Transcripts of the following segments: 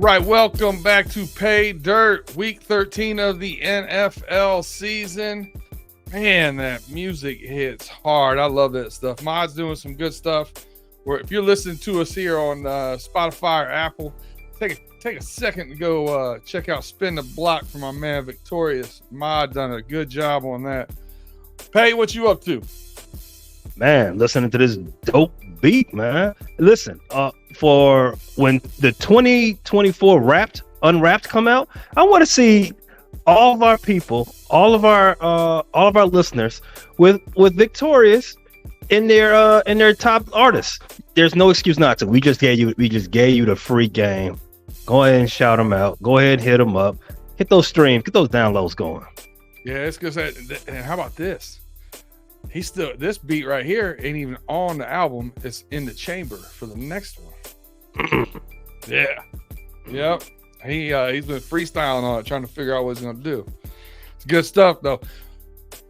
right, welcome back to Pay Dirt, week 13 of the NFL season. Man, that music hits hard. I love that stuff. Mod's doing some good stuff. If you're listening to us here on Spotify or Apple, take a second to go check out Spin the Block from my man Victorious. Mod done a good job on that. Pay, what you up to? Man, listening to this dope beat, man. Listen, for when the 2024 Unwrapped come out, I want to see all of our people, all of our listeners with Victorious in their top artists. There's no excuse not to. We just gave you the free game. Go ahead and shout them out. Go ahead and hit them up. Hit those streams. Get those downloads going. Yeah, it's good. And how about this? This beat right here ain't even on the album. It's in the chamber for the next one. Yeah. Yep. He's been freestyling on it, trying to figure out what he's gonna do. It's good stuff though.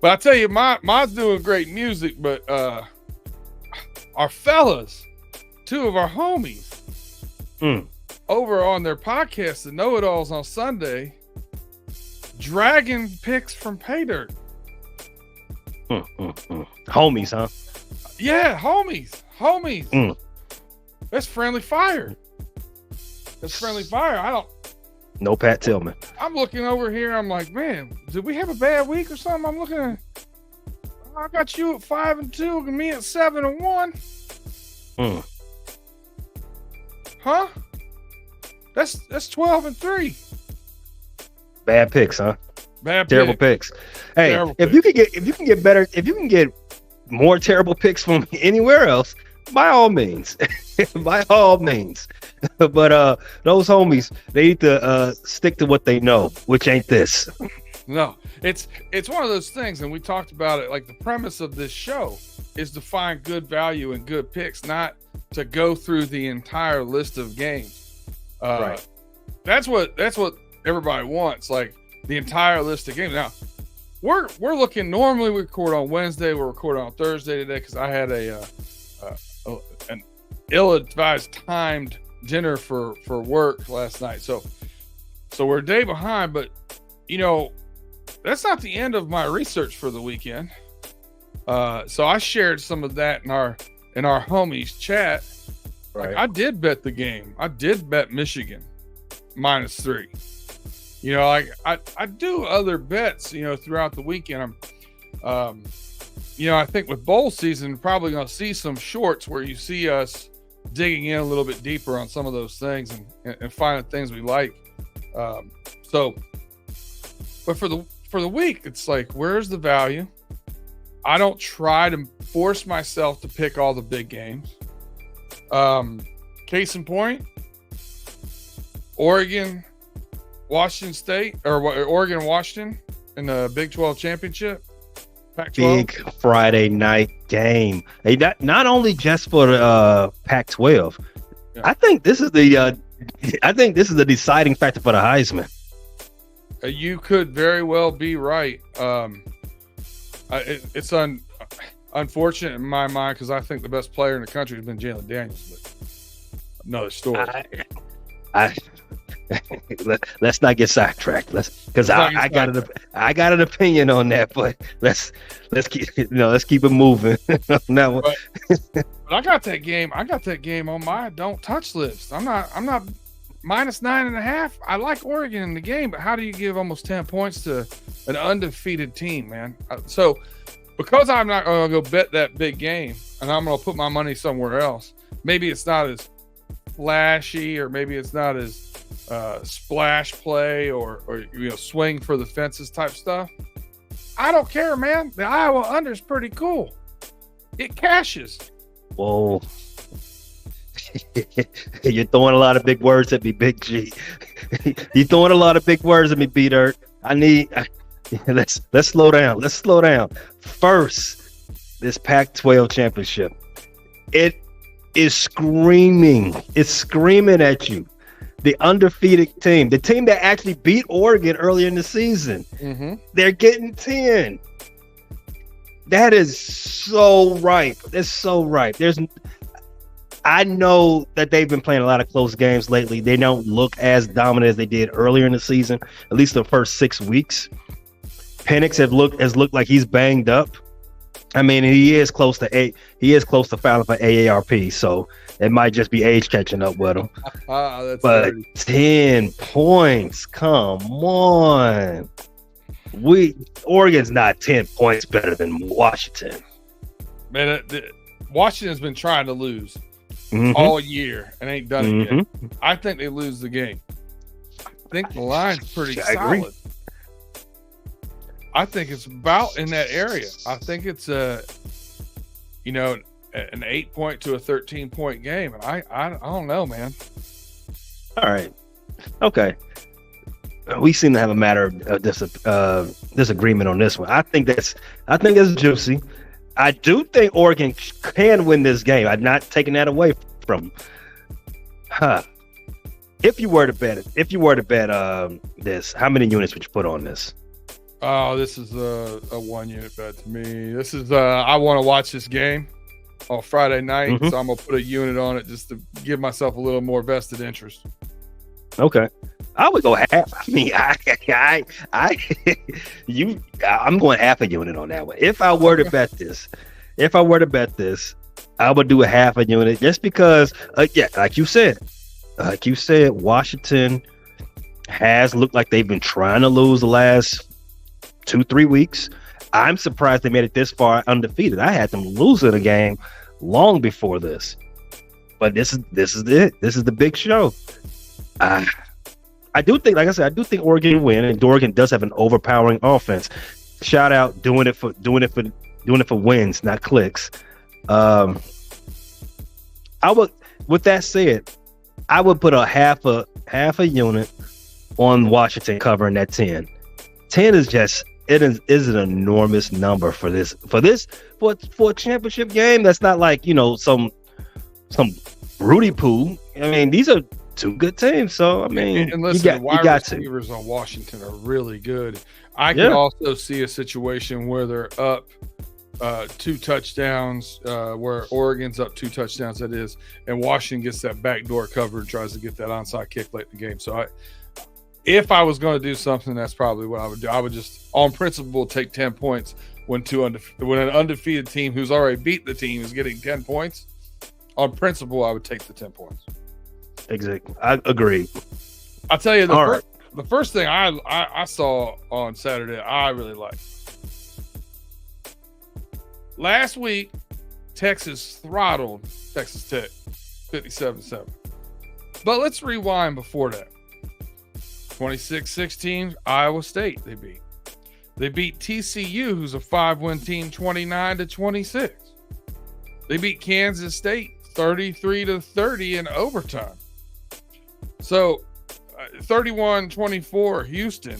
But I tell you, Mod's doing great music, but our fellas, two of our homies, over on their podcast, the Know-It-Alls on Sunday, dragging picks from Pay Dirt. Homies, huh? Yeah, homies. That's friendly fire. No Pat Tillman. I'm looking over here. I'm like, man, did we have a bad week or something? I'm looking at. I got you at 5-2, and me at 7-1. Huh? That's 12-3. Bad picks, huh? Terrible picks. Hey, if you can get more terrible picks from anywhere else, by all means. But those homies, they need to stick to what they know, which ain't this. No, it's one of those things, and we talked about it. Like, the premise of this show is to find good value and good picks, not to go through the entire list of games. Right. That's what everybody wants. Like, the entire list of games. Now, we're looking. Normally, we record on Wednesday. We're recording on Thursday today because I had an ill-advised timed dinner for work last night. So we're a day behind. But that's not the end of my research for the weekend. So I shared some of that in our homies chat. Right. Like, I did bet the game. I did bet Michigan -3. I do other bets, throughout the weekend. I think with bowl season, probably going to see some shorts where you see us digging in a little bit deeper on some of those things and finding things we like. But for the week, it's like, where's the value? I don't try to force myself to pick all the big games. Case in point, Oregon, Washington State, or Oregon, Washington in the Big 12 championship. Pac-12. Big Friday night game. Hey, not only just for the Pac-12. Yeah. I think this is the deciding factor for the Heisman. You could very well be right. It's unfortunate in my mind because I think the best player in the country has been Jalen Daniels. But another story. Let's not get sidetracked. I got an opinion on that, but let's keep it moving. Now, but I got that game on my don't touch list. I'm not -9.5. I like Oregon in the game, but how do you give almost 10 points to an undefeated team, man? So because I'm not going to go bet that big game, and I'm going to put my money somewhere else. Maybe it's not as flashy, or maybe it's not as splash play or swing for the fences type stuff. I don't care, man. The Iowa under is pretty cool. It cashes. Whoa. You're throwing a lot of big words at me, Big G. You're throwing a lot of big words at me, B-Dirt. Let's slow down. First, this Pac-12 championship. It is screaming. It's screaming at you. The undefeated team, the team that actually beat Oregon earlier in the season, they're getting 10. That is so ripe. That's so ripe. I know that they've been playing a lot of close games lately. They don't look as dominant as they did earlier in the season, at least the first 6 weeks. Penix has looked like he's banged up. I mean, he is close to filing for AARP, so it might just be age catching up with him. But dirty. 10 points, come on. Oregon's not 10 points better than Washington. Man, Washington's been trying to lose all year and ain't done it yet. I think they lose the game. I think the line's pretty solid. Agree. I think it's about in that area. I think it's an 8-point to a 13-point game. And I don't know, man. All right. Okay. We seem to have a matter of disagreement on this one. I think that's juicy. I do think Oregon can win this game. I'm not taking that away from them. If you were to bet this, how many units would you put on this? Oh, this is a 1-unit bet to me. This is I want to watch this game on Friday night, so I'm gonna put a unit on it just to give myself a little more vested interest. Okay, I would go half. I mean, I'm going half a unit on that one. If I were to bet this, I would do a half a unit just because, like you said, Washington has looked like they've been trying to lose the last 2-3 weeks. I'm surprised they made it this far undefeated. I had them losing a game long before this, but this is it. This is the big show. I do think, like I said, Oregon win, and Oregon does have an overpowering offense. Shout out, doing it for wins, not clicks. I would, with that said, I would put a half a unit on Washington covering that 10. 10 is just is an enormous number for a championship game. That's not like some Rudy Poo. I mean, these are two good teams. So I mean, and listen, the wide receivers on Washington are really good. I can also see a situation where they're up 2 touchdowns, where Oregon's up 2 touchdowns, that is, and Washington gets that backdoor cover and tries to get that onside kick late in the game. So if I was going to do something, that's probably what I would do. I would just, on principle, take 10 points when an undefeated team who's already beat the team is getting 10 points. On principle, I would take the 10 points. Exactly. I agree. I'll tell you, the first thing I saw on Saturday, I really liked. Last week, Texas throttled Texas Tech 57-7. But let's rewind before that. 26-16, Iowa State they beat. They beat TCU, who's a 5-win team, 29-26. They beat Kansas State 33-30 in overtime. So 31-24 Houston.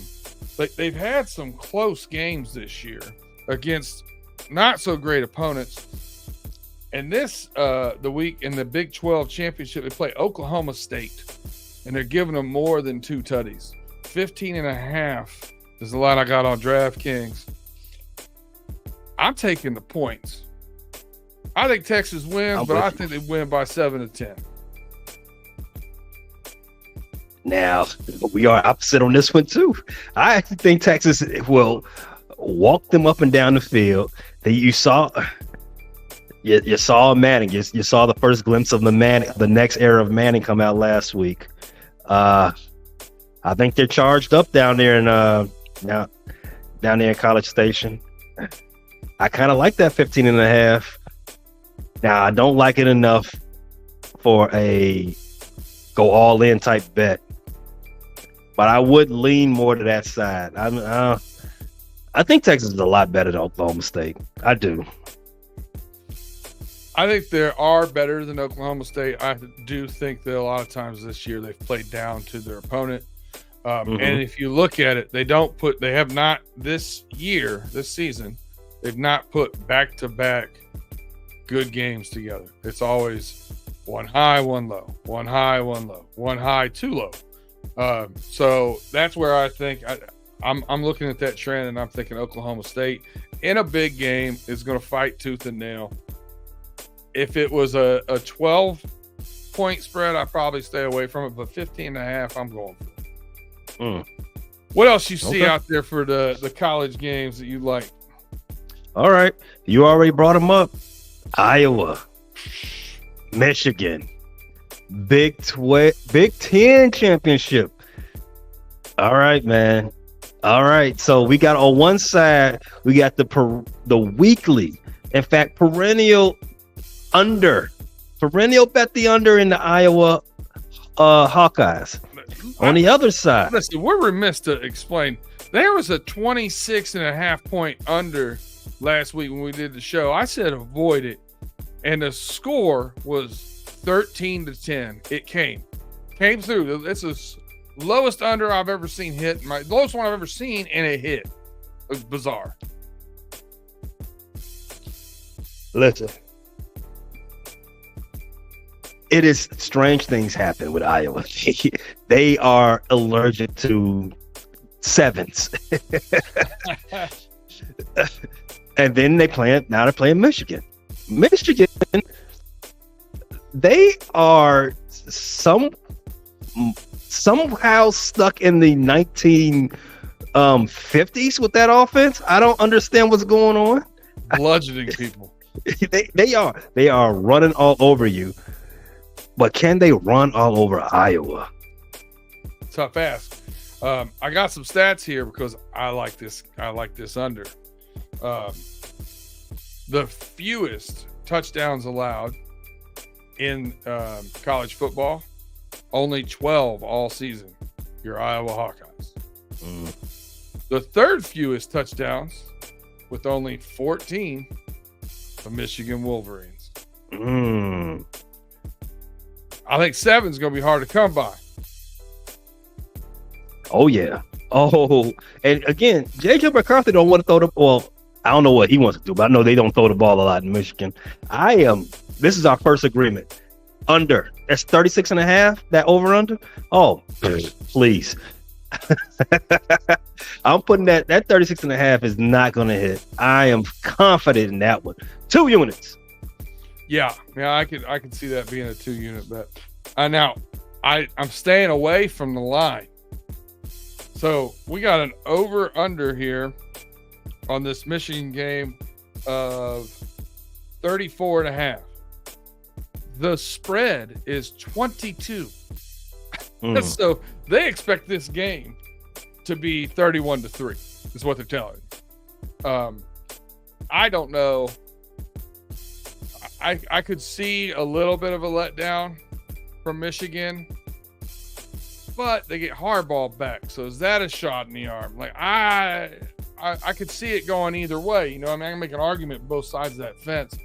They've had some close games this year against not so great opponents. And this the week in the Big 12 championship, they play Oklahoma State, and they're giving them more than 2 tutties. 15.5 is the line I got on DraftKings. I'm taking the points. I think Texas wins, but I think they win by 7-10. Now, we are opposite on this one too. I think Texas will walk them up and down the field. You saw Manning. You saw the first glimpse of the next era of Manning come out last week. I think they're charged up down there in College Station. I kind of like that 15.5. Now, I don't like it enough for a go all in type bet, but I would lean more to that side. I think Texas is a lot better than Oklahoma State. I do. I think they are better than Oklahoma State. I do think that a lot of times this year they've played down to their opponent. And if you look at it, they have not this season, they've not put back-to-back good games together. It's always one high, one low, one high, one low, one high, 2 low. So that's where I think I'm looking at that trend, and I'm thinking Oklahoma State in a big game is going to fight tooth and nail If it was a 12-point spread, I'd probably stay away from it. But 15.5, I'm going for. What else you see out there for the college games that you like? All right. You already brought them up. Iowa, Michigan, Big 10 championship. All right, man. All right. So we got on one side, we got the weekly, in fact, perennial bet the under in the Iowa Hawkeyes. On the other side, listen, we're remiss to explain. There was a 26.5 point under last week when we did the show. I said avoid it, and the score was 13-10. It came through. It's the lowest under I've ever seen hit. My lowest one I've ever seen, and it hit. It was bizarre. Listen, it is strange things happen with Iowa. They are allergic to sevens. And then they're playing Michigan. Michigan, they are somehow stuck in the 1950s with that offense. I don't understand what's going on. Bludgeoning people. They are running all over you. But can they run all over Iowa? Tough ask. I got some stats here because I like this under. The fewest touchdowns allowed in college football, only 12 all season. Your Iowa Hawkeyes. The third fewest touchdowns, with only 14, the Michigan Wolverines. I think 7's going to be hard to come by. Oh, yeah. Oh, and again, J.J. McCarthy don't want to throw the ball. I don't know what he wants to do, but I know they don't throw the ball a lot in Michigan. This is our first agreement. Under. That's 36.5, that over-under. Oh, please. I'm putting that 36.5 is not going to hit. I am confident in that one. 2 units. Yeah, I could see that being a 2-unit bet. Now, I'm staying away from the line. So we got an over/under here on this Michigan game of 34.5. The spread is 22. So they expect this game to be 31-3. Is what they're telling me. I don't know. I could see a little bit of a letdown from Michigan, but they get Harbaugh back. So is that a shot in the arm? Like I could see it going either way. You know, I mean, I can make an argument both sides of that fence.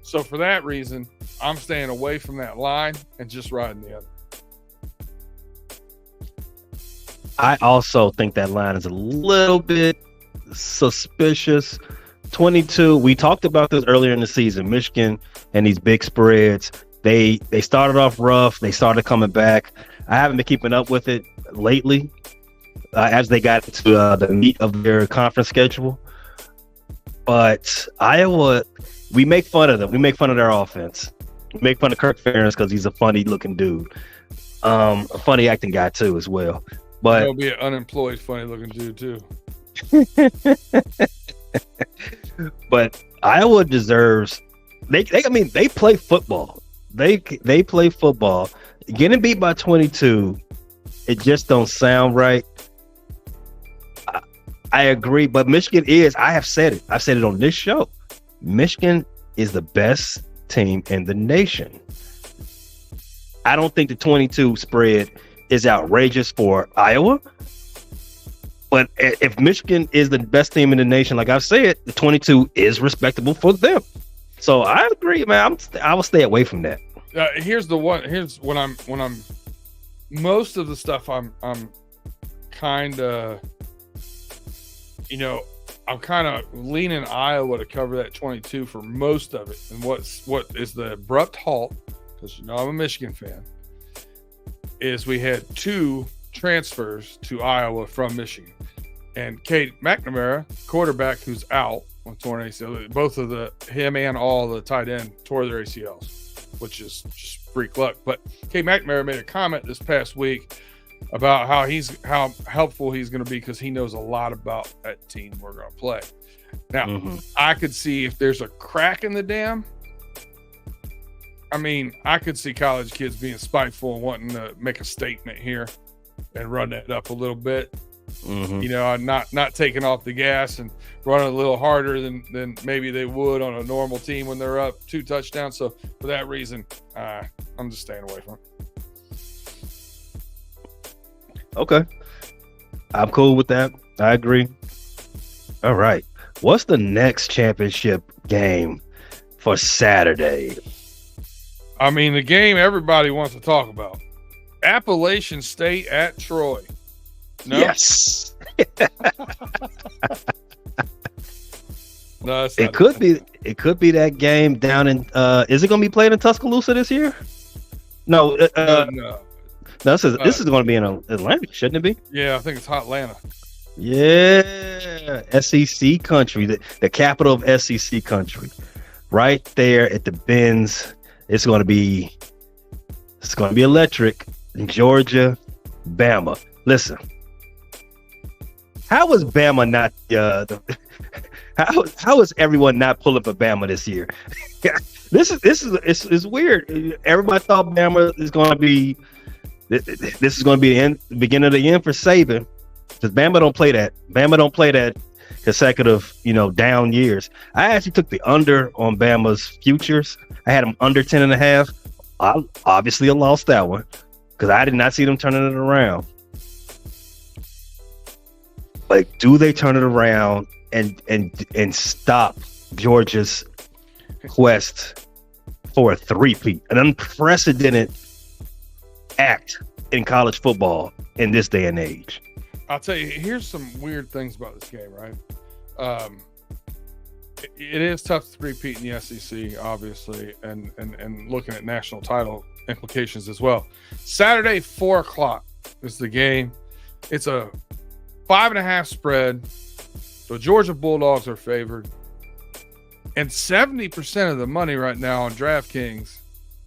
So for that reason, I'm staying away from that line and just riding the other. I also think that line is a little bit suspicious. 22. We talked about this earlier in the season. Michigan and these big spreads. They started off rough. They started coming back. I haven't been keeping up with it lately as they got to the meat of their conference schedule. But Iowa, we make fun of them. We make fun of their offense. We make fun of Kirk Ferentz because he's a funny looking dude. A funny acting guy too as well. But he'll be an unemployed funny looking dude too. But Iowa deserves. They play football. They play football. Getting beat by 22, it just don't sound right. I agree, but Michigan is. I have said it. I've said it on this show. Michigan is the best team in the nation. I don't think the 22 spread is outrageous for Iowa. But if Michigan is the best team in the nation, like I've said, the 22 is respectable for them. So I agree, man. I will stay away from that. Here's when I'm most of the stuff I'm kind of, I'm kind of leaning Iowa to cover that 22 for most of it. And what is the abrupt halt, because I'm a Michigan fan, is we had 2 transfers to Iowa from Michigan. And Cade McNamara, quarterback who's out, on torn ACL. Both of him and all the tight end tore their ACLs, which is just freak luck. But K. McNamara made a comment this past week about how helpful he's going to be because he knows a lot about that team we're going to play. Now, I could see if there's a crack in the dam. I mean, I could see college kids being spiteful and wanting to make a statement here and run that up a little bit. You know, not taking off the gas and running a little harder than maybe they would on a normal team when they're up 2 touchdowns. So for that reason, I'm just staying away from it. Okay. I'm cool with that. I agree. All right. What's the next championship game for Saturday? I mean, the game everybody wants to talk about. Appalachian State at Troy. No? Yes. No, it could be that game down in is it going to be played in Tuscaloosa this year? No. No. This is going to be in Atlanta, shouldn't it be? Yeah, I think it's Hot Atlanta. Yeah, SEC country, the capital of SEC country, right there at the Benz. It's going to be electric. Georgia, Bama. Listen, how is Bama not how is everyone not pulling for Bama this year? This is weird. Everybody thought Bama is going to be. This is going to be the beginning of the end for Saban, because Bama don't play that. Bama don't play that consecutive, down years. I actually took the under on Bama's futures. I had them under 10.5. I lost that one because I did not see them turning it around. Like, do they turn it around and stop Georgia's quest for a three-peat, an unprecedented act in college football in this day and age? I'll tell you, here's some weird things about this game, right? It is tough to repeat in the SEC, obviously, and looking at national title implications as well. Saturday, 4:00 is the game. It's a 5.5 spread. The Georgia Bulldogs are favored. And 70% of the money right now on DraftKings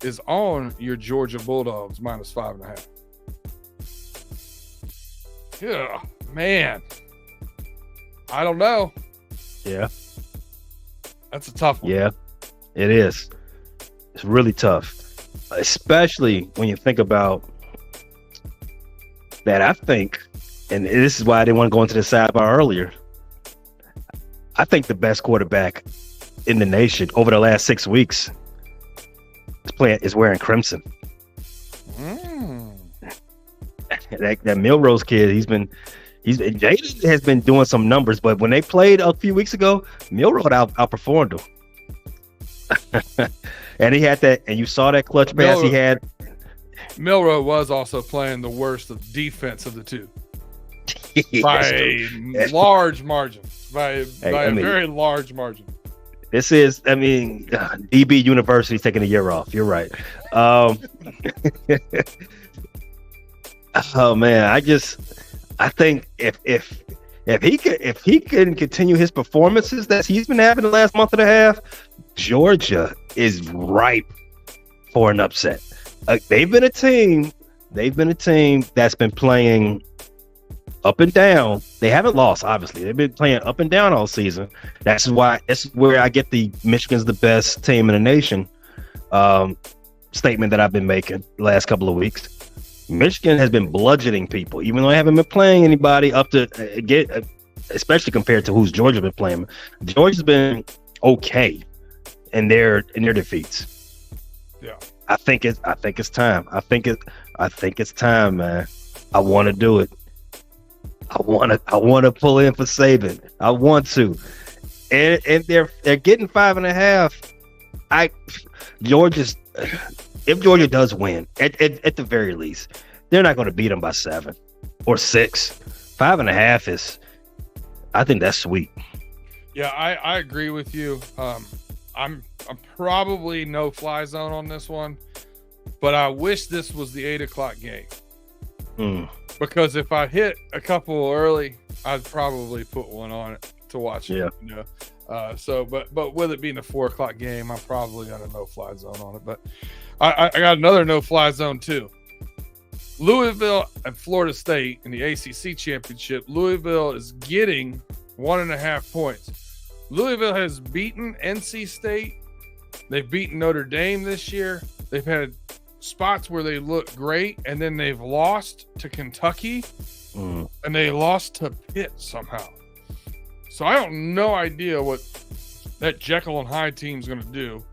is on your Georgia Bulldogs minus 5.5. Yeah, man. I don't know. Yeah. That's a tough one. Yeah, it is. It's really tough, especially when you think about that. I think, and this is why I didn't want to go into the sidebar earlier, I think the best quarterback in the nation over the last 6 weeks is wearing crimson. That Milrose kid, Jaden has been doing some numbers, but when they played a few weeks ago, Milrose outperformed him. And he had that, and you saw that clutch pass he had. Milroe was also playing the worst of defense of the two by a large margin. By a very large margin. This is, DB University's taking a year off. You're right. Oh man, I think if he can continue his performances that he's been having the last month and a half, Georgia is ripe for an upset. They've been a team that's been playing up and down. They haven't lost, obviously. They've been playing up and down all season. That's where I get the Michigan's the best team in the nation statement that I've been making the last couple of weeks. Michigan has been bludgeoning people, even though they haven't been playing anybody up to especially compared to who's Georgia been playing. Georgia's been okay in their defeats. Yeah, I think it's time. I think it's time, man. I want to do it. I want to pull in for Saban. I want to, and they're getting 5.5. If Georgia does win, at the very least, they're not going to beat them by 7 or 6. 5.5 is, I think that's sweet. Yeah, I agree with you. I'm probably no fly zone on this one, but I wish this was the 8:00 game. Because if I hit a couple early, I'd probably put one on it to watch it. Yeah. But with it being a 4:00 game, I'm probably on a no-fly zone on it. But I got another no-fly zone too. Louisville and Florida State in the ACC championship. Louisville is getting 1.5 points. Louisville has beaten NC State. They've beaten Notre Dame this year. They've had spots where they look great, and then they've lost to Kentucky, and they lost to Pitt somehow. So I have no idea what that Jekyll and Hyde team's going to do,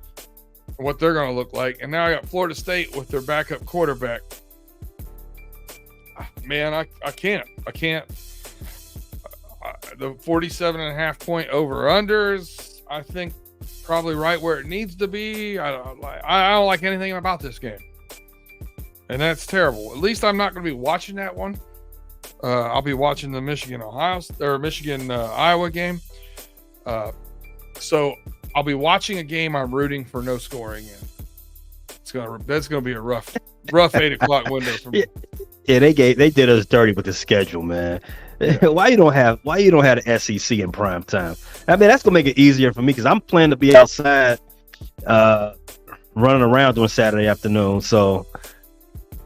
what they're going to look like. And now I got Florida State with their backup quarterback. Man, I can't. The 47.5 point over-unders, I think, probably right where it needs to be. I don't like anything about this game. And that's terrible. At least I'm not going to be watching that one. I'll be watching the Michigan-Iowa game. So I'll be watching a game I'm rooting for no scoring in. That's going to be a rough 8 o'clock window for me. Yeah, they did us dirty with the schedule, man. Yeah. Why you don't have the SEC in prime time? I mean, that's gonna make it easier for me because I'm planning to be outside, running around during Saturday afternoon. So,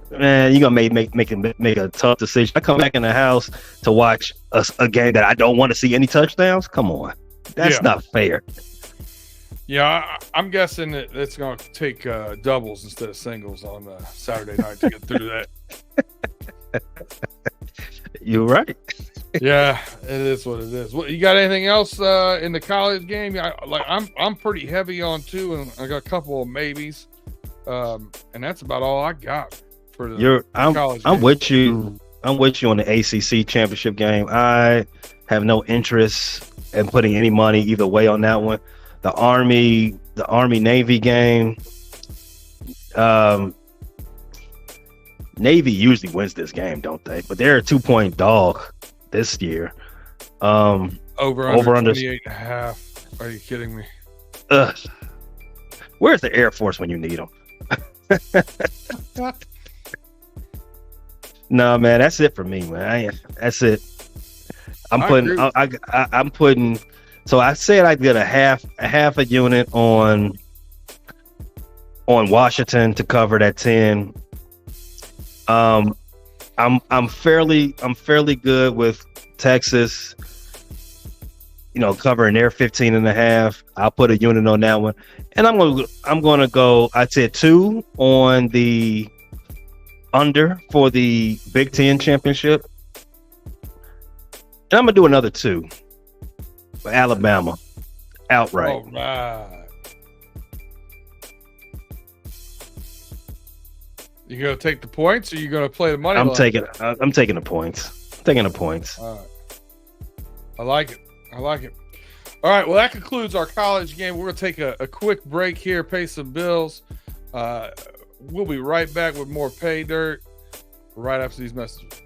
man, you're gonna make a tough decision. I come back in the house to watch a game that I don't want to see any touchdowns. Come on, that's not fair. Yeah, I'm guessing that it's going to take doubles instead of singles on Saturday night to get through that. You're right. Yeah, it is what it is. Well, you got anything else in the college game? I'm pretty heavy on two, and I got a couple of maybes, and that's about all I got for the college game. I'm with you. I'm with you on the ACC championship game. I have no interest in putting any money either way on that one. The Army Navy game. Navy usually wins this game, don't they? But they're a 2-point dog this year. Over under 28.5. Are you kidding me? Where's the Air Force when you need them? No, man, that's it for me, man. That's it. I'm putting. So I said I did a half a unit on Washington to cover that 10. I'm fairly good with Texas, covering their 15.5. I'll put a unit on that one, and I'm gonna go. I said 2 on the under for the Big Ten championship, and I'm gonna do another 2 for Alabama outright. All right. You gonna take the points, or you gonna play the money? I'm taking the points. Taking the points. All right. I like it. All right. Well, that concludes our college game. We're gonna take a quick break here, pay some bills. We'll be right back with more Pay Dirt right after these messages.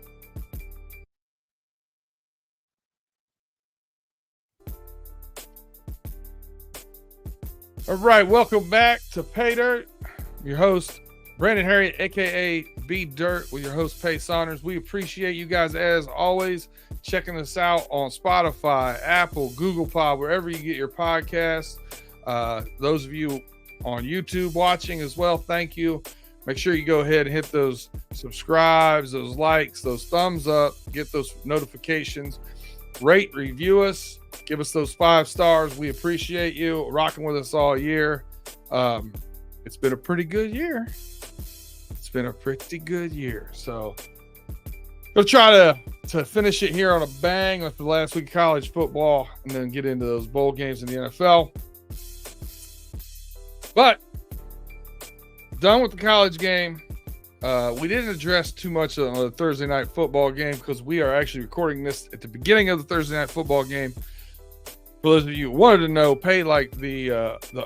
All right, welcome back to Pay Dirt. Your host, Brandon Herriott, a.k.a. B Dirt, with your host, Pay Saunders. We appreciate you guys, as always, checking us out on Spotify, Apple, Google Pod, wherever you get your podcasts. Those of you on YouTube watching as well, thank you. Make sure you go ahead and hit those subscribes, those likes, those thumbs up, get those notifications. Rate, review us, give us those 5 stars. We appreciate you rocking with us all year. It's been a pretty good year. So we'll try to finish it here on a bang with the last week of college football, and then get into those bowl games in the NFL. But done with the college game. We didn't address too much on the Thursday night football game because we are actually recording this at the beginning of the Thursday night football game. For those of you who wanted to know, Pay like the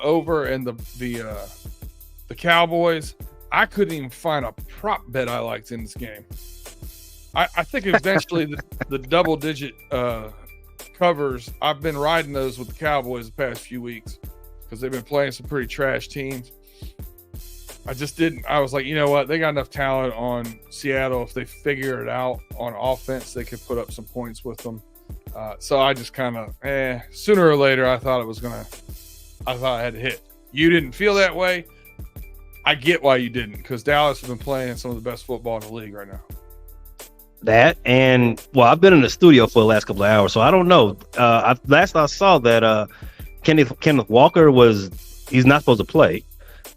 over and the Cowboys. I couldn't even find a prop bet I liked in this game. I think eventually the double-digit covers, I've been riding those with the Cowboys the past few weeks because they've been playing some pretty trash teams. I just didn't. I was like, you know what? They got enough talent on Seattle. If they figure it out on offense, they could put up some points with them. So I just kind of, sooner or later, I thought I had to hit. You didn't feel that way. I get why you didn't, because Dallas has been playing some of the best football in the league right now. That, and well, I've been in the studio for the last couple of hours, so I don't know. Last I saw that Kenneth Walker he's not supposed to play.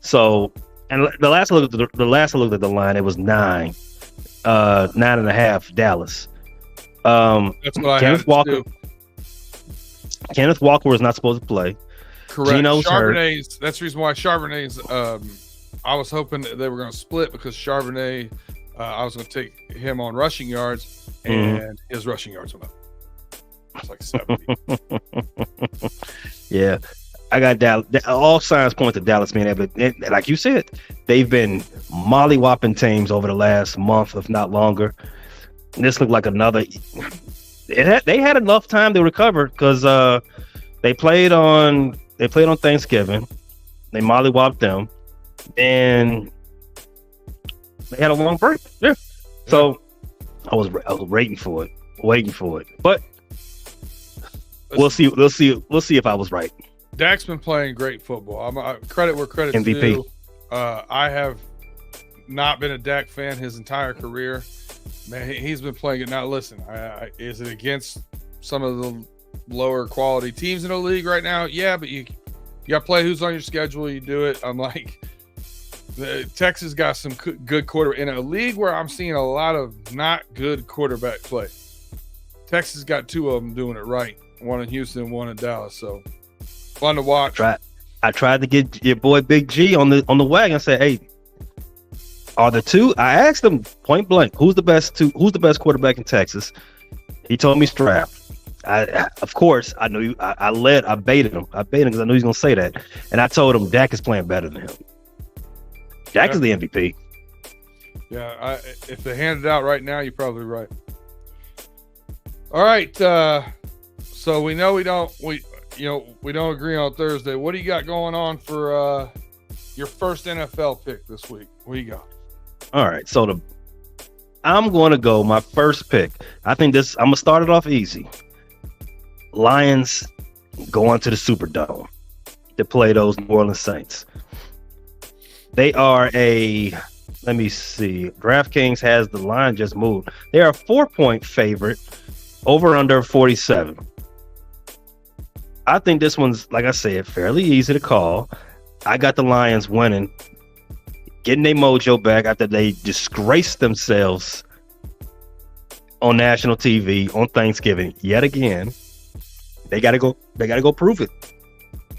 So, and the last I looked at the line, it was 9.5 Dallas. That's what Kenneth Walker. Kenneth Walker was not supposed to play. Correct. Gino's Charbonnet's. That's the reason why Charbonnet's. I was hoping that they were going to split because Charbonnet. I was going to take him on rushing yards, and his rushing yards went up. It's like 70. Yeah, I got Dallas. All signs point to Dallas being able to, like you said, they've been mollywhopping teams over the last month, if not longer. This looked like another. They had enough time to recover because they played on Thanksgiving. They mollywopped them, and they had a long break. Yeah. So I was waiting for it, but we'll see if I was right. Dak's been playing great football. Credit where credit's MVP. due. I have not been a Dak fan his entire career. Man, he's been playing it. Now, listen, is it against some of the lower quality teams in the league right now? Yeah, but you got to play who's on your schedule. You do it. I'm like, Texas got some good quarter in a league where I'm seeing a lot of not good quarterback play. Texas got two of them doing it right. One in Houston, one in Dallas. So fun to watch. I tried to get your boy Big G on the wagon and say, hey, are the two? I asked him point blank, who's the best quarterback in Texas? He told me Stroud. Of course, I knew. I baited him because I knew he was gonna say that, and I told him Dak is playing better than him. Dak is the MVP. Yeah, if they hand it out right now, you're probably right. All right, so we know we don't agree on Thursday. What do you got going on for your first NFL pick this week? What do you got? All right, so I'm going to go my first pick. I think I'm going to start it off easy. Lions going to the Superdome to play those New Orleans Saints. They are let me see. DraftKings has the line just moved. They are a 4-point favorite, over under 47. I think this one's, like I said, fairly easy to call. I got the Lions winning, getting their mojo back after they disgraced themselves on national TV on Thanksgiving yet again. They gotta go prove it.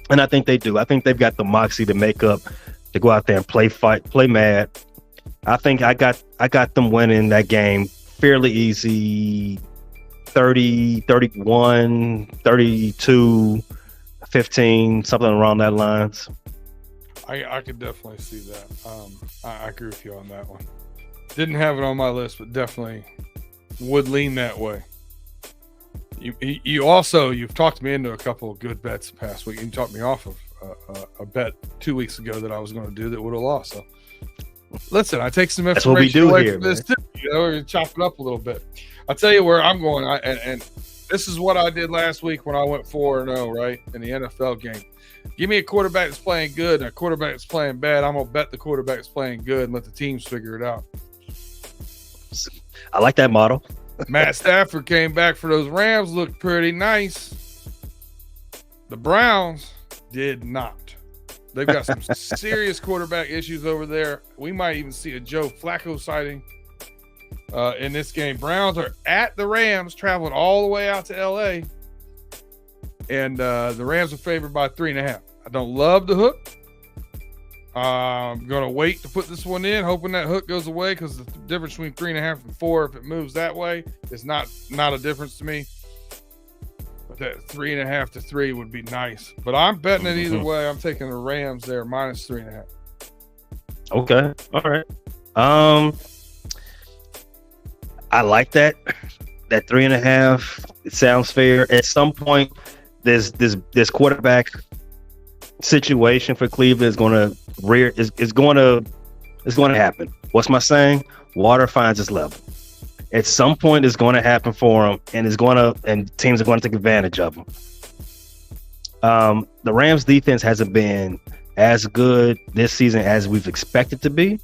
And I think they do. I think they've got the moxie to make up, to go out there and play mad. I think I got them winning that game fairly easy, 30, 31, 32, 15, something around that lines. I could definitely see that. I agree with you on that one. Didn't have it on my list, but definitely would lean that way. You've talked me into a couple of good bets the past week. You talked me off of a bet 2 weeks ago that I was going to do that would have lost. So listen, I take some information. That's what we do away here, from this too. We're gonna chop it up a little bit. I'll tell you where I'm going. And this is what I did last week when I went 4-0, right, in the NFL game. Give me a quarterback that's playing good and a quarterback that's playing bad. I'm going to bet the quarterback that's playing good and let the teams figure it out. I like that model. Matt Stafford came back for those Rams, looked pretty nice. The Browns did not. They've got some serious quarterback issues over there. We might even see a Joe Flacco sighting in this game. Browns are at the Rams, traveling all the way out to L.A., and the Rams are favored by 3.5. I don't love the hook. I'm going to wait to put this one in, hoping that hook goes away, because the difference between 3.5 and 4, if it moves that way, is not a difference to me. But that 3.5 to 3 would be nice. But I'm betting it either way. I'm taking the Rams there, minus 3.5. Okay. All right. I like that 3.5. It sounds fair. At some point, this quarterback situation for Cleveland is going to happen. What's my saying? Water finds its level. At some point, it's going to happen for them, and teams are going to take advantage of them. The Rams defense hasn't been as good this season as we've expected to be.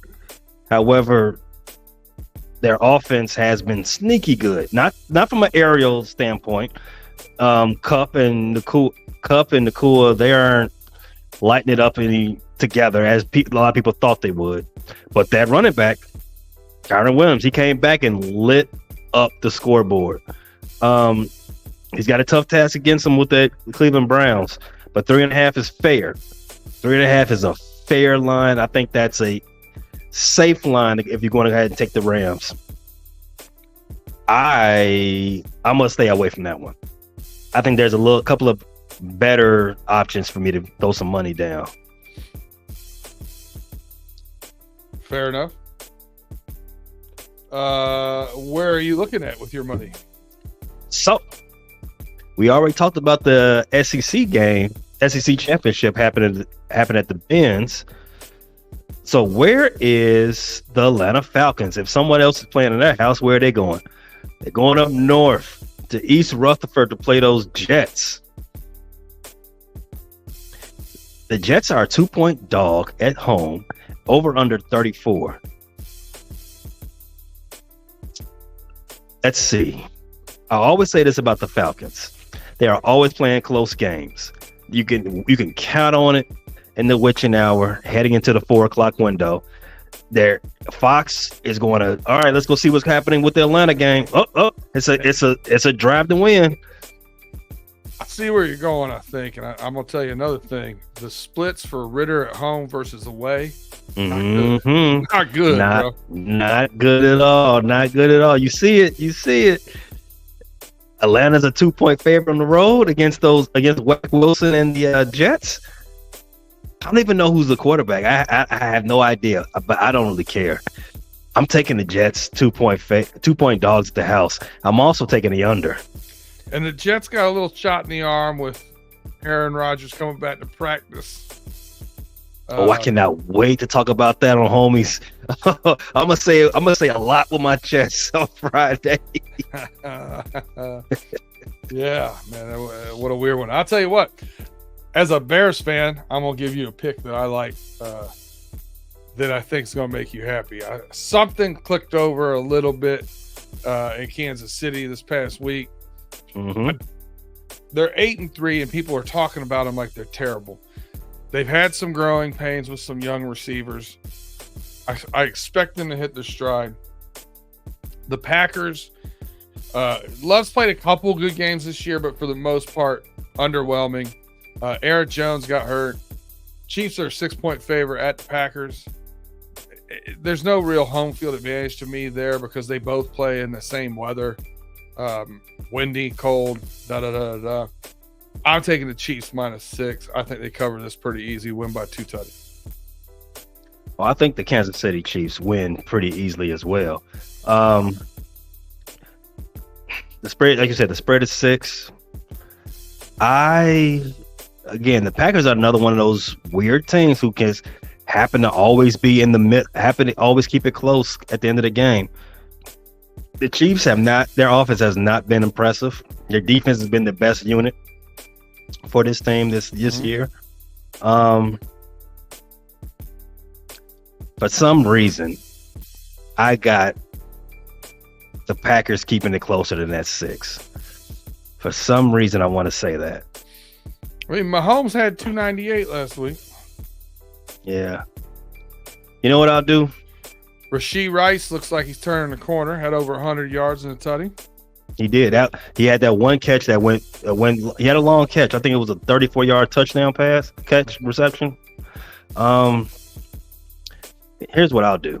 However, their offense has been sneaky good. Not from an aerial standpoint. Cup and Nakua, they aren't lighting it up together as a lot of people thought they would. But that running back, Kyron Williams, he came back and lit up the scoreboard. He's got a tough task against him with the Cleveland Browns, but 3.5 is fair. 3.5 is a fair line. I think that's a safe line if you're going to go ahead and take the Rams. I'm gonna stay away from that one. I think there's a couple of better options for me to throw some money down. Fair enough. Where are you looking at with your money? So we already talked about the SEC game, SEC championship happened at the Benz. So where is the Atlanta Falcons? If someone else is playing in their house, where are they going? They're going up north to East Rutherford to play those Jets. The Jets are a 2-point dog at home, over under 34. Let's see. I always say this about the Falcons. They are always playing close games. You can count on it in the witching hour heading into the 4:00 window. Fox is going to, all right, let's go see what's happening with the Atlanta game. It's a drive to win. I see where you're going, I think, and I'm gonna tell you another thing: the splits for Ritter at home versus away, not good, bro. Not good at all. Not good at all. You see it. Atlanta's a 2-point favorite on the road against Wes Wilson and the Jets. I don't even know who's the quarterback. I have no idea, but I don't really care. I'm taking the Jets 2-point dogs at the house. I'm also taking the under. And the Jets got a little shot in the arm with Aaron Rodgers coming back to practice. I cannot wait to talk about that on Homies. I'm gonna say a lot with my chest on Friday. Yeah, man, what a weird one. I'll tell you what. As a Bears fan, I'm gonna give you a pick that I like, that I think is gonna make you happy. Something clicked over a little bit in Kansas City this past week. Mm-hmm. They're 8-3, and people are talking about them like they're terrible. They've had some growing pains with some young receivers. I expect them to hit their stride. The Packers, Love's played a couple good games this year, but for the most part, underwhelming. Aaron Jones got hurt. Chiefs are a 6-point favorite at the Packers. There's no real home field advantage to me there because they both play in the same weather. Windy, cold, da-da-da-da-da. I'm taking the Chiefs -6. I think they cover this pretty easy, win by 2 touchdowns. Well, I think the Kansas City Chiefs win pretty easily as well. The spread, like you said, the spread is 6. Again, the Packers are another one of those weird teams who can happen to always be in the mid, happen to always keep it close at the end of the game. The Chiefs their offense has not been impressive. Their defense has been the best unit for this team this year. For some reason, I got the Packers keeping it closer than that 6. For some reason, I want to say that. I mean, Mahomes had 298 last week. Yeah. You know what I'll do? Rashee Rice looks like he's turning the corner. Had over 100 yards in the tutty. He did. He had that one catch that went. He had a long catch. I think it was a 34-yard touchdown reception. Here's what I'll do.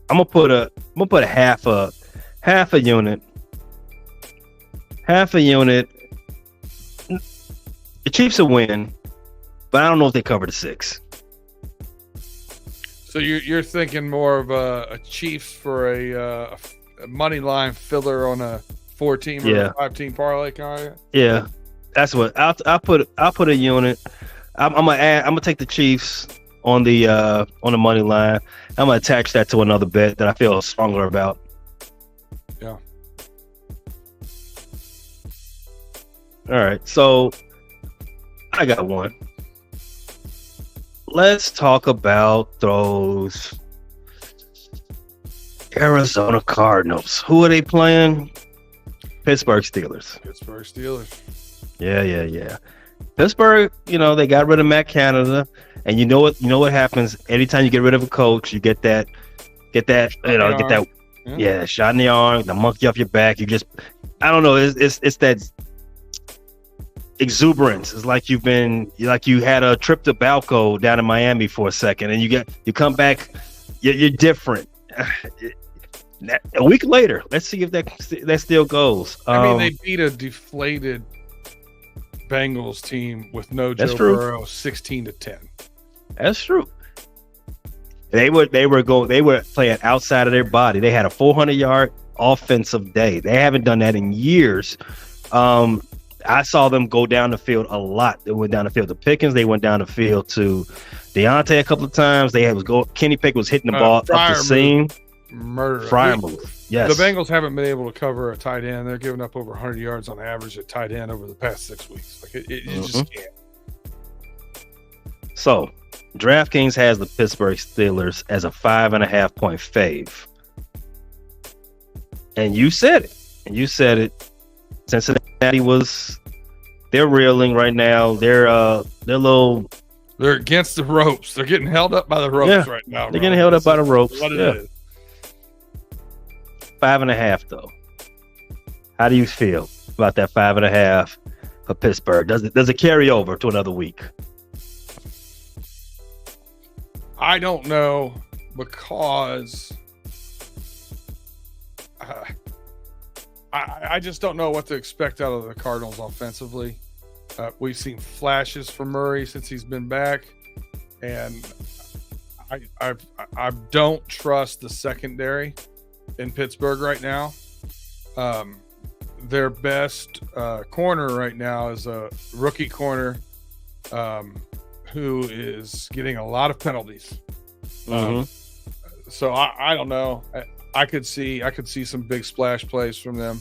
I'm gonna put a half a unit. Half a unit. The Chiefs will win, but I don't know if they cover the 6. So you're thinking more of a Chiefs for a money line filler on a 4-team or a 5-team parlay kind of? Yeah, that's what I'll put a unit. I'm gonna take the Chiefs on the money line. I'm gonna attach that to another bet that I feel stronger about. All right. So I got one. Let's talk about those Arizona Cardinals. Who are they playing? Pittsburgh Steelers. Pittsburgh Steelers. Yeah. Pittsburgh, they got rid of Matt Canada, and you know what happens anytime you get rid of a coach, you get that shot in the arm, the monkey off your back. You just, I don't know, it's that exuberance. It's like you had a trip to Balco down in Miami for a second, and you come back, you're different. A week later, let's see if that still goes. I mean, they beat a deflated Bengals team with no Joe Burrow, 16-10. That's true. They were playing outside of their body. They had a 400-yard offensive day. They haven't done that in years. I saw them go down the field a lot. They went down the field to Pickens. They went down the field to Deontay a couple of times. Kenny Pickett was hitting the ball up the seam. Fryer move. Yes. The Bengals haven't been able to cover a tight end. They're giving up over 100 yards on average at tight end over the past 6 weeks. Like you just can't. So, DraftKings has the Pittsburgh Steelers as a 5.5 point fave. And you said it. Cincinnati they're reeling right now. They're against the ropes. They're getting held up by the ropes right now. They're getting held up by the ropes. What it is. 5.5 though. How do you feel about that 5.5 for Pittsburgh? Does it carry over to another week? I don't know, because I just don't know what to expect out of the Cardinals offensively. We've seen flashes from Murray since he's been back, and I don't trust the secondary in Pittsburgh right now. Their best corner right now is a rookie corner who is getting a lot of penalties. So I don't know. I could see some big splash plays from them.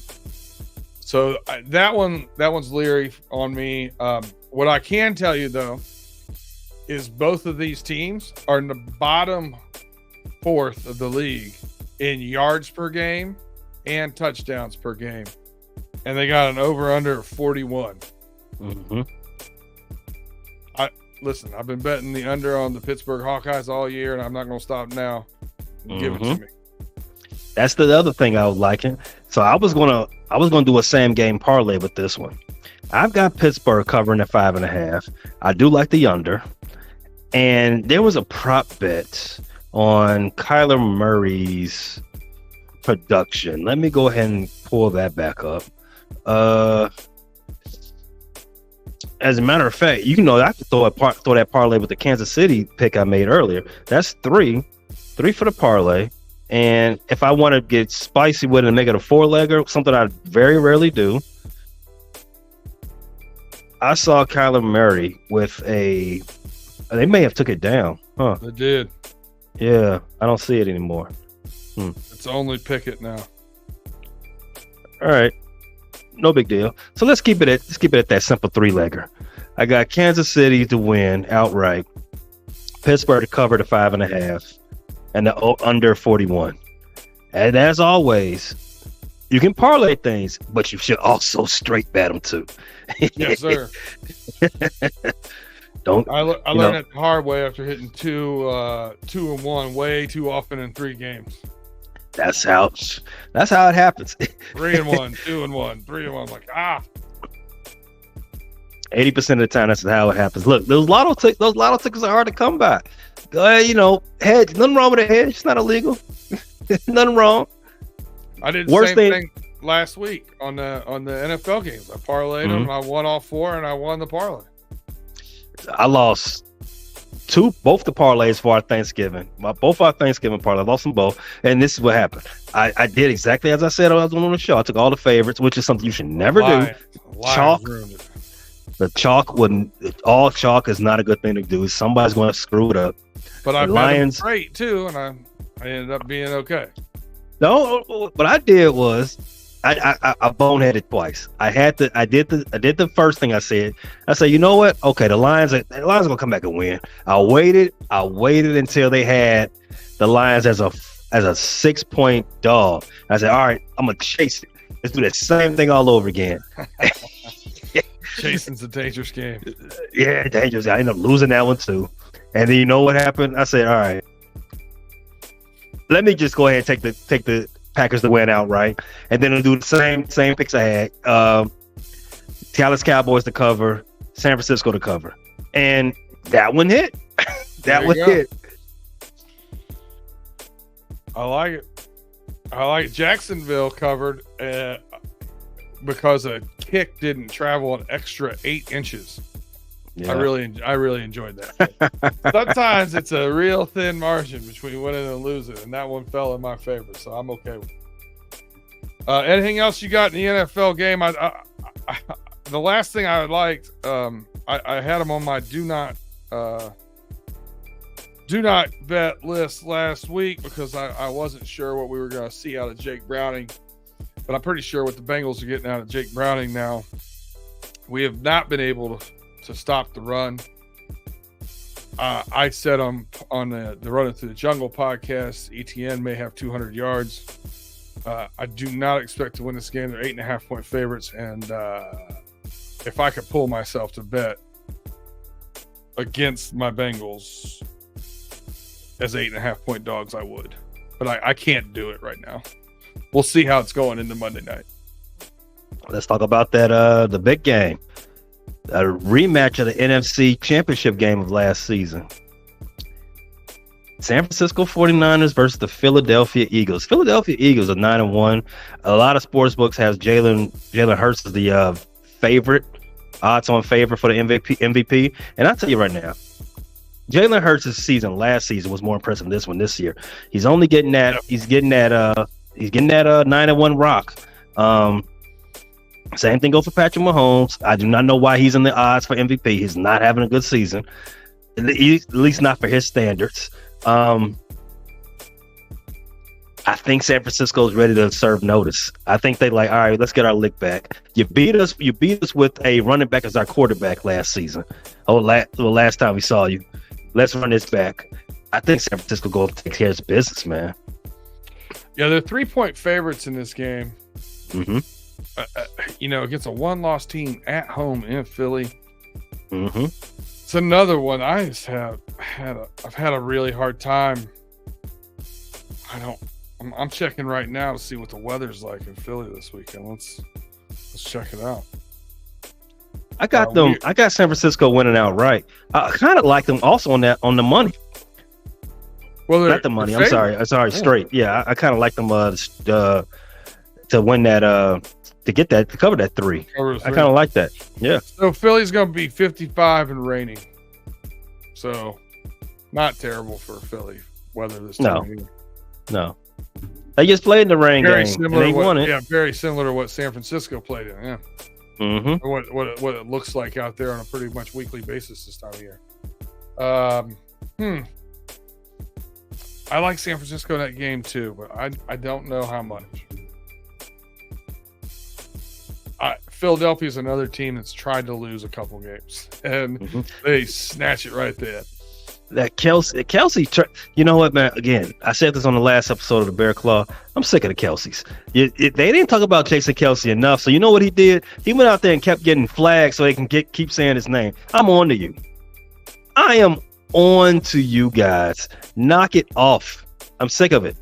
So that one's leery on me. What I can tell you though is both of these teams are in the bottom fourth of the league in yards per game and touchdowns per game, and they got an over/under of 41. Listen, I've been betting the under on the Pittsburgh Hawkeyes all year, and I'm not going to stop now. Give it to me. That's the other thing I was liking. So I was gonna do a same game parlay with this one. I've got Pittsburgh covering at 5.5. I do like the under, and there was a prop bet on Kyler Murray's production. Let me go ahead and pull that back up. As a matter of fact, I could throw that parlay with the Kansas City pick I made earlier. That's three for the parlay. And if I want to get spicy with it and make it a 4-legger, something I very rarely do, I saw Kyler Murray with they may have took it down. Huh? They did. Yeah, I don't see it anymore. It's only Pickett now. All right. No big deal. So let's keep it at that simple 3-legger. I got Kansas City to win outright, Pittsburgh to cover the 5.5, and the under 41. And as always, you can parlay things, but you should also straight bet them too. Yes, sir. I learned it the hard way after hitting 2-1 way too often in 3 games. That's how it happens. 3-1, 2-1, 3-1. I'm like, 80% of the time, that's how it happens. Look, those lotto tickets are hard to come by. Hedge. Nothing wrong with a hedge. It's not illegal. Nothing wrong. I did the same thing last week on the NFL games. I parlayed them. I won all 4, and I won the parlay. I lost both the parlays for our Thanksgiving. Both our Thanksgiving parlays. I lost them both. And this is what happened. I did exactly as I said I was on the show. I took all the favorites, which is something you should never do. Chalk. The chalk all chalk is not a good thing to do. Somebody's going to screw it up. But I bet great too, and I ended up being okay. No, what I did was I boneheaded twice. I did the first thing I said. I said, you know what? Okay, the Lions are gonna come back and win. I waited until they had the Lions as a 6-point dog. I said, all right, I'm gonna chase it. Let's do the same thing all over again. Chasing's a dangerous game. Yeah, dangerous. I ended up losing that one too. And then you know what happened? I said, all right, let me just go ahead and take the Packers to win outright, and then I'll do the same picks I had. Seahawks Cowboys to cover, San Francisco to cover, and that one hit. That one hit. I like it. I like Jacksonville covered because a kick didn't travel an extra 8 inches. Yeah. I really enjoyed that. Sometimes it's a real thin margin between winning and losing, and that one fell in my favor, so I'm okay with it. Anything else you got in the NFL game? The last thing I liked, I had them on my do not bet list last week because I wasn't sure what we were going to see out of Jake Browning, but I'm pretty sure what the Bengals are getting out of Jake Browning now. We have not been able to stop the run. I said on the Running Through the Jungle podcast, ETN may have 200 yards. I do not expect to win this game. They're 8.5-point favorites, and if I could pull myself to bet against my Bengals as 8.5-point dogs, I would. But I can't do it right now. We'll see how it's going into Monday night. Let's talk about that the big game. A rematch of the NFC Championship game of last season. San Francisco 49ers versus the Philadelphia Eagles. Philadelphia Eagles are 9-1. A lot of sports books has Jalen Hurts as the favorite, odds-on favorite for the MVP. And I'll tell you right now, Jalen Hurts' season last season was more impressive than this one this year. He's only getting that. He's getting that 9-1 rock. Same thing goes for Patrick Mahomes. I do not know why he's in the odds for MVP. He's not having a good season, at least not for his standards. I think San Francisco is ready to serve notice. I think they like, all right, let's get our lick back. You beat us with a running back as our quarterback last season. Last time we saw you. Let's run this back. I think San Francisco go take care of his business, man. Yeah, they're 3-point favorites in this game. Mm-hmm. Against a one-loss team at home in Philly. Mm-hmm. It's another one I just I've had a really hard time. I'm checking right now to see what the weather's like in Philly this weekend. Let's check it out. I got San Francisco winning outright. I kind of like them also on the money. Well, not the money. I'm sorry. Straight. Yeah, I kind of like them to win that to cover that 3. I kind of like that. Yeah. So Philly's going to be 55 and raining. So not terrible for Philly weather this time. No. They just played in the rain very game similar and they won it. Yeah, very similar to what San Francisco played in. Yeah. Mm-hmm. What it looks like out there on a pretty much weekly basis this time of year. I like San Francisco in that game too, but I don't know how much. Philadelphia is another team that's tried to lose a couple games, and they snatch it right there. That Kelsey, you know what, man? Again, I said this on the last episode of the Bear Claw. I'm sick of the Kelseys. They didn't talk about Jason Kelsey enough, so you know what he did? He went out there and kept getting flagged so they can keep saying his name. I'm on to you. I am on to you guys. Knock it off. I'm sick of it.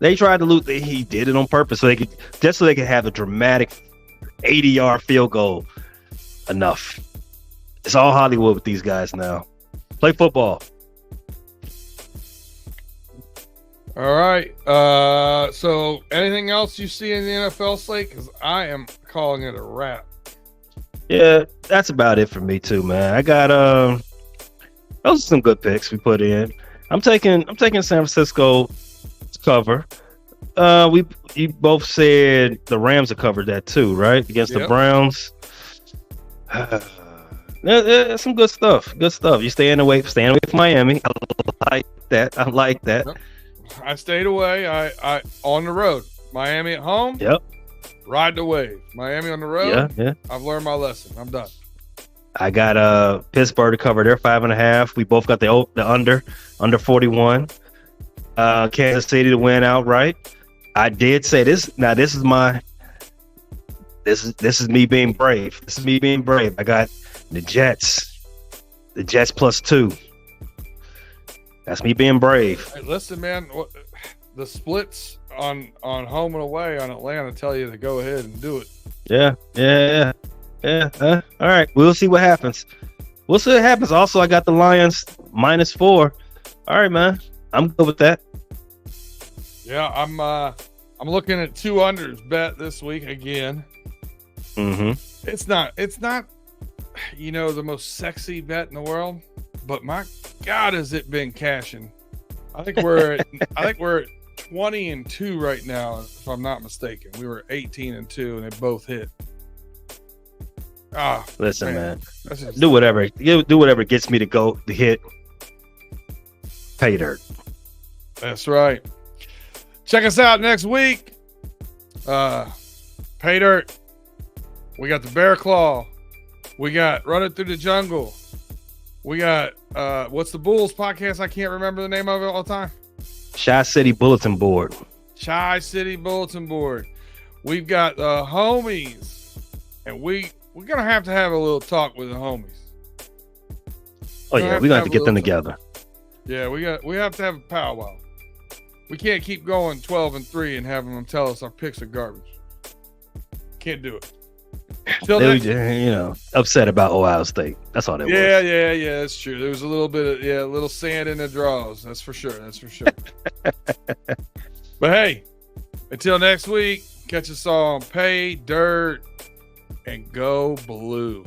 They tried to lose. He did it on purpose so they could have a dramatic 80-yard field goal. Enough. It's all Hollywood with these guys now. Play football. All right. So anything else you see in the NFL slate? Because I am calling it a wrap. Yeah, that's about it for me too, man. I got those are some good picks we put in. I'm taking San Francisco to cover. You both said the Rams have covered that too, right? Against the Browns. There's some good stuff. You staying away from Miami. I like that. I stayed away. I on the road. Miami at home. Yep. Ride the wave. Miami on the road. Yeah. I've learned my lesson. I'm done. I got Pittsburgh to cover their 5.5. We both got the under 41. Kansas City to win outright. I did say this. Now this is me being brave. This is me being brave. I got the Jets. The Jets +2. That's me being brave. Hey, listen, man. The splits on home and away on Atlanta tell you to go ahead and do it. Yeah. All right. We'll see what happens. Also, I got the Lions -4. All right, man. I'm good with that. Yeah, I'm looking at 2 unders bet this week again. Mm-hmm. It's not the most sexy bet in the world, but my God, has it been cashing? I think we're at 20-2 right now, if I'm not mistaken. We were 18-2, and they both hit. Listen, man. Do whatever gets me to hit pay dirt. That's right. Check us out next week. Pay dirt. We got the Bear Claw. We got Running Through the Jungle. We got what's the Bulls podcast? I can't remember the name of it all the time. Chi City Bulletin Board. Chi City Bulletin Board. We've got the homies, and we're gonna have to have a little talk with the homies. Oh yeah, we're gonna have to get them together. Yeah, we have to have a powwow. We can't keep going 12-3 and having them tell us our picks are garbage. Can't do it. They were, upset about Ohio State. That's all they was. Yeah, that's true. There was a little bit of a little sand in the draws. That's for sure. But hey, until next week, catch us on Pay Dirt and Go Blue.